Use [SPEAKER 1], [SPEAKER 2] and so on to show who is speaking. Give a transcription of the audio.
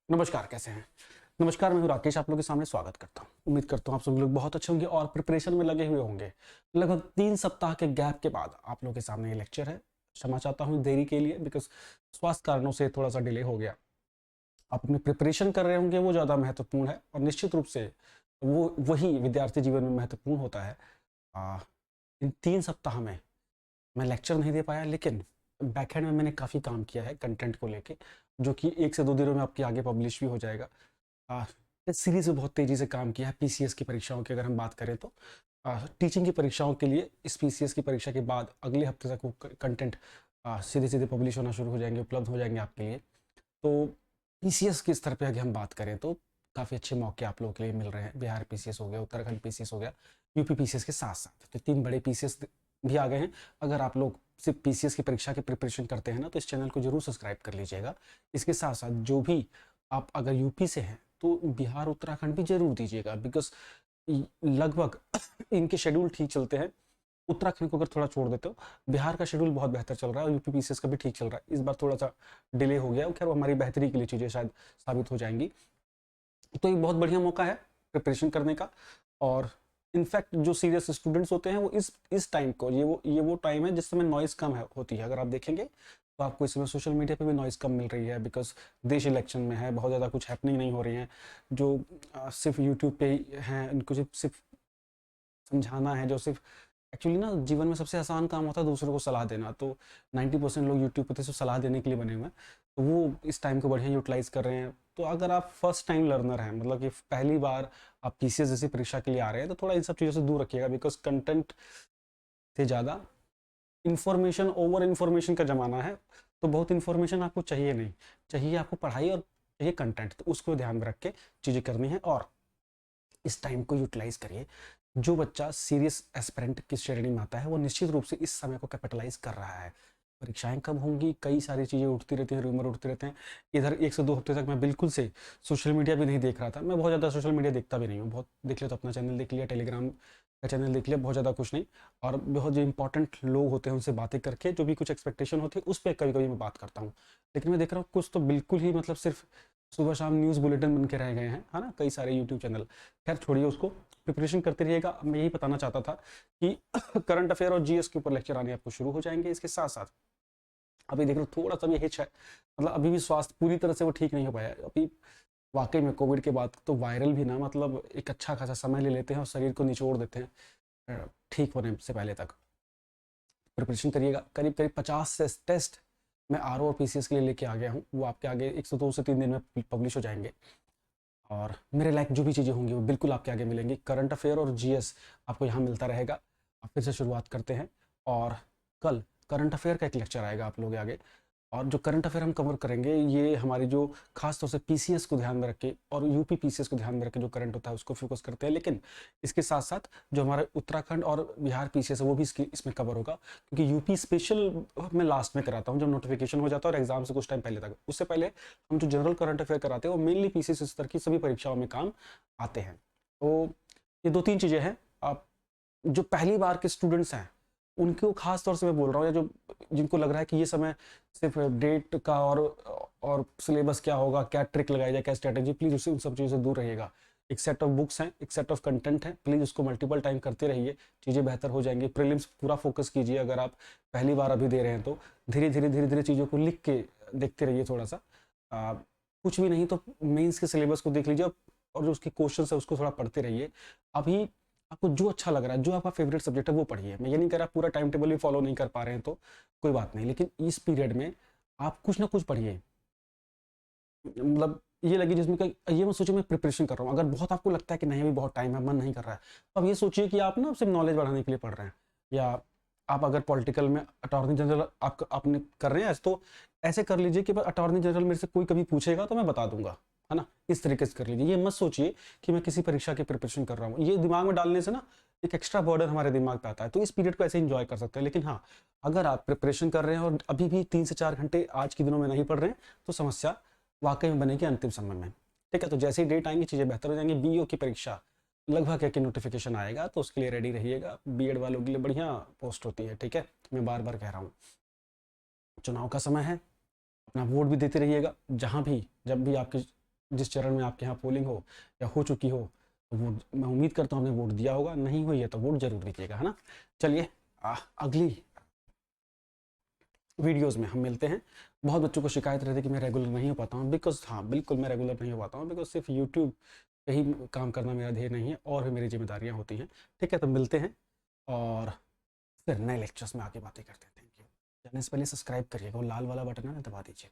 [SPEAKER 1] नमस्कार, कैसे हैं? नमस्कार, मैं हूँ राकेश, आप लोगों के सामने स्वागत करता हूँ। उम्मीद करता हूँ आप सभी लोग बहुत अच्छे होंगे और प्रिपरेशन में लगे हुए होंगे। लगभग 3 सप्ताह के गैप के बाद आप लोगों के सामने ये लेक्चर है। क्षमा चाहता हूँ देरी के लिए बिकॉज़ स्वास्थ्य कारणों से थोड़ा-सा डिले हो गया। आप अपनी प्रिपरेशन कर रहे होंगे वो ज़्यादा महत्वपूर्ण है और निश्चित रूप से वो वही विद्यार्थी जीवन में महत्वपूर्ण होता है। अ, इन 3 सप्ताह में मैं लेक्चर नहीं दे पाया लेकिन बैकएंड में मैंने काफ़ी काम किया है कंटेंट को लेके, जो कि 1 से 2 दिनों में आपके आगे पब्लिश भी हो जाएगा। अ, इस सीरीज़ में बहुत तेज़ी से काम किया है पीसीएस की परीक्षाओं की अगर हम बात करें तो। टीचिंग की परीक्षाओं के लिए इस पीसीएस की परीक्षा के बाद अगले हफ्ते तक वो कंटेंट सीधे-सीधे पब्लिश होना शुरू हो जाएँगे, उपलब्ध हो जाएँगे आपके लिए। तो पीसीएस के स्तर पे अगर हम बात करें तो काफ़ी अच्छे मौके आप लोगों के लिए मिल रहे हैं। बिहार पीसीएस हो गया, उत्तराखंड पीसीएस हो गया, यूपी पीसीएस के साथ-साथ। तो 3 बड़े पीसीएस भी आ गए हैं। अगर आप लोग सिर्फ़ पीसीएस की परीक्षा की प्रिपरेशन करते हैं ना, तो इस चैनल को ज़रूर सब्सक्राइब कर लीजिएगा। इसके साथ-साथ जो भी आप अगर यूपी से हैं, तो बिहार, उत्तराखंड भी ज़रूर दीजिएगा बिकॉज़ लगभग इनके शेड्यूल ठीक चलते हैं। उत्तराखंड को अगर थोड़ा छोड़ देते हो, बिहार का शेड्यूल बहुत बेहतर चल रहा है और यूपी पीसीएस का भी ठीक चल रहा है। इस बार थोड़ा-सा डिले हो गया, खैर वो हमारी बेहतरी के लिए चीज़ें शायद साबित हो जाएँगी। तो एक बहुत बढ़िया मौका है प्रिपरेशन करने का और इनफैक्ट जो सीरियस स्टूडेंट्स होते हैं वो इस टाइम को ये वो टाइम है जिस समय नॉइज़ कम है होती है। अगर आप देखेंगे तो आपको इस समय सोशल मीडिया पे भी नॉइज़ कम मिल रही है बिकॉज़ देश इलेक्शन में है, बहुत ज़्यादा कुछ हैपनिंग नहीं हो रही हैं। जो सिर्फ़ यूट्यूब पे ही हैं, उनको सिर्फ़ समझाना है, जो सिर्फ़ एक्चुअली ना जीवन में सबसे आसान काम होता है दूसरों को सलाह देना। तो 90% लोग यूट्यूब पे तो सिर्फ़ सलाह देने के लिए बने हुए हैं। तो वो इस टाइम को बढ़िया यूटिलाइज़ कर रहे हैं। तो अगर आप फर्स्ट टाइम लर्नर हैं, मतलब कि पहली बार आप पीसीएस जैसी परीक्षा के लिए आ रहे हैं, तो थोड़ा इन सब चीज़ों से दूर रखिएगा बिकॉज़ कंटेंट से ज़्यादा इन्फॉर्मेशन, ओवर इन्फॉर्मेशन का ज़माना है। तो बहुत इन्फॉर्मेशन आपको चाहिए नहीं। चाहिए आपको पढ़ाई और चाहिए कंटेंट। तो उसको ध्यान में रख के चीज़ें करनी है और इस टाइम को यूटिलाइज़ करिए। जो बच्चा सीरियस एस्पिरेंट की श्रेणी में आता है, वो निश्चित रूप से इस समय को कैपिटलाइज़ कर रहा है। परीक्षाएँ कब होंगी, कई सारी चीज़ें उठती रहती हैं, रूमर उठते रहते हैं। इधर 1 से 2 हफ्ते तक मैं बिल्कुल से सोशल मीडिया भी नहीं देख रहा था। मैं बहुत ज़्यादा सोशल मीडिया देखता भी नहीं हूँ। बहुत देख लिया तो अपना चैनल देख लिया, टेलीग्राम का चैनल देख लिया, बहुत ज़्यादा कुछ नहीं। और बहुत जो इम्पोर्टेंट लोग होते हैं, उनसे बातें करके जो भी कुछ एक्सपेक्टेशन होती है, उस पे कभी-कभी मैं बात करता हूँ। लेकिन मैं देख रहा हूँ कुछ तो बिल्कुल ही मतलब सिर्फ़ सुबह-शाम न्यूज़ बुलेटिन बन के रह गए हैं, है ना? कई सारे यूट्यूब चैनल। ख़ैर छोड़िए उसको, प्रिपरेशन करते रहिएगा। मैं यही बताना चाहता था कि करंट अफ़ेयर और जीएस के ऊपर लेक्चर आने आपको शुरू हो जाएँगे। इसके साथ-साथ अभी देख लो थोड़ा-सा भी हिच है, मतलब अभी भी स्वास्थ्य पूरी तरह से वो ठीक नहीं हो पाया है। अभी वाक़ई में कोविड के बाद तो वायरल भी ना मतलब एक अच्छा खासा समय ले लेते हैं और शरीर को निचोड़ देते हैं ठीक होने से पहले तक। प्रिपरेशन करिएगा, करीब-करीब 50 से टेस्ट मैं आरओ और पीसीएस के लिए लेके आ गया हूँ। वो आपके आगे 1 से 2 से 3 दिन में पब्लिश हो जाएँगे और मेरे लायक जो भी चीज़ें होंगी वो बिल्कुल आपके आगे मिलेंगी। करंट अफ़ेयर और जीएस आपको यहाँ मिलता रहेगा। अब फिर से शुरुआत करते हैं और कल करंट अफ़ेयर का एक लेक्चर आएगा आप लोगों के आगे और जो करंट अफ़ेयर हम कवर करेंगे ये हमारी जो ख़ास तौर से पीसीएस को ध्यान में रख के और यूपी पीसीएस को ध्यान में रख के जो करंट होता है उसको फ़ोकस करते हैं। लेकिन इसके साथ-साथ जो हमारा उत्तराखंड और बिहार पीसीएस है वो भी इसमें कवर होगा क्योंकि यूपी स्पेशल मैं लास्ट में कराता हूँ जब नोटिफ़िकेशन हो जाता है और एग्ज़ाम से कुछ टाइम पहले तक। उससे पहले हम जो जनरल करंट अफ़ेयर कराते हैं वो मेनली पीसीएस स्तर की सभी परीक्षाओं में काम आते हैं। तो ये 2-3 चीज़ें हैं। आप जो पहली बार के स्टूडेंट्स हैं, उनको ख़ास तौर से मैं बोल रहा हूँ या जो जिनको लग रहा है कि ये समय सिर्फ़ डेट का और सिलेबस क्या होगा, क्या ट्रिक लगाई जाए, क्या स्ट्रैटेजी, प्लीज़ उससे उन सब चीज़ों से दूर रहिएगा। एक सेट ऑफ बुक्स हैं, एक सेट ऑफ कंटेंट है, प्लीज़ उसको मल्टीपल टाइम करते रहिए, चीज़ें बेहतर हो जाएँगी। प्रीलिम्स पूरा फ़ोकस कीजिए अगर आप पहली बार अभी दे रहे हैं तो। धीरे-धीरे चीज़ों को लिख के देखते रहिए थोड़ा-सा। कुछ भी नहीं तो मेंस के सिलेबस को देख लीजिए और जो उसके क्वेश्चन्स है उसको थोड़ा पढ़ते रहिए। अभी आपको जो अच्छा लग रहा है, जो आपका फ़ेवरेट सब्जेक्ट है वो पढ़िए। मैं ये नहीं कह रहा पूरा टाइम टेबल ही फ़ॉलो नहीं कर पा रहे हैं तो कोई बात नहीं, लेकिन इस पीरियड में आप कुछ ना कुछ पढ़िए। मतलब ये लगे जिसमें कि ये मत सोचिए मैं प्रिपरेशन कर रहा हूँ। अगर बहुत आपको लगता है कि नहीं अभी बहुत टाइम है, मन नहीं कर रहा है, तो अब ये सोचिए कि आप ना सिर्फ़ नॉलेज बढ़ाने के लिए पढ़ रहे हैं या आप अगर पॉलिटिकल में अटॉर्नी जनरल आपने कर रहे हैं तो ऐसे कर लीजिए कि अटॉर्नी जनरल मेरे से कोई कभी पूछेगा तो मैं बता दूँगा, है ना? इस तरीके से कर लीजिए। ये मत सोचिए कि मैं किसी परीक्षा की प्रिपरेशन कर रहा हूँ। ये दिमाग में डालने से ना एक एक्स्ट्रा बर्डन हमारे दिमाग पे आता है। तो इस पीरियड को ऐसे एन्जॉय कर सकते हैं। लेकिन हाँ, अगर आप प्रिपरेशन कर रहे हैं और अभी भी 3 से 4 घंटे आज के दिनों में नहीं पढ़ रहे हैं, तो समस्या वाक़ई में बनेगी अंतिम समय में। ठीक है? तो जैसे ही डेट आएँगी चीज़ें बेहतर हो जाएँगी। बीईओ की परीक्षा लगभग है कि नोटिफ़िकेशन आएगा तो उसके लिए रेडी रहिएगा। बीएड वालों के लिए बढ़िया पोस्ट होती है, ठीक है? मैं बार-बार कह रहा हूँ। चुनाव का समय है, अपना वोट भी देते रहिएगा। जहाँ भी जब भी आपकी जिस चरण में आपके यहाँ पोलिंग हो या हो चुकी हो, तो वोट मैं उम्मीद करता हूँ आपने वोट दिया होगा, नहीं हुई है तो वोट जरूर दीजिएगा, है ना। चलिए अगली वीडियोस में हम मिलते हैं। बहुत बच्चों को शिकायत रहती है कि मैं रेगुलर नहीं हो पाता हूँ, बिकॉज हाँ बिल्कुल मैं रेगुलर नहीं हो पाता हूँ, बिकॉज सिर्फ यूट्यूब पे ही काम करना मेरा ध्येय नहीं है, और भी मेरी जिम्मेदारियाँ होती हैं। ठीक है, तो मिलते हैं और फिर नए लेक्चर्स में आगे बातें करते हैं। Thank you. जाने से पहले सब्सक्राइब करिएगा, वो लाल वाला बटन है ना, दबा दीजिए।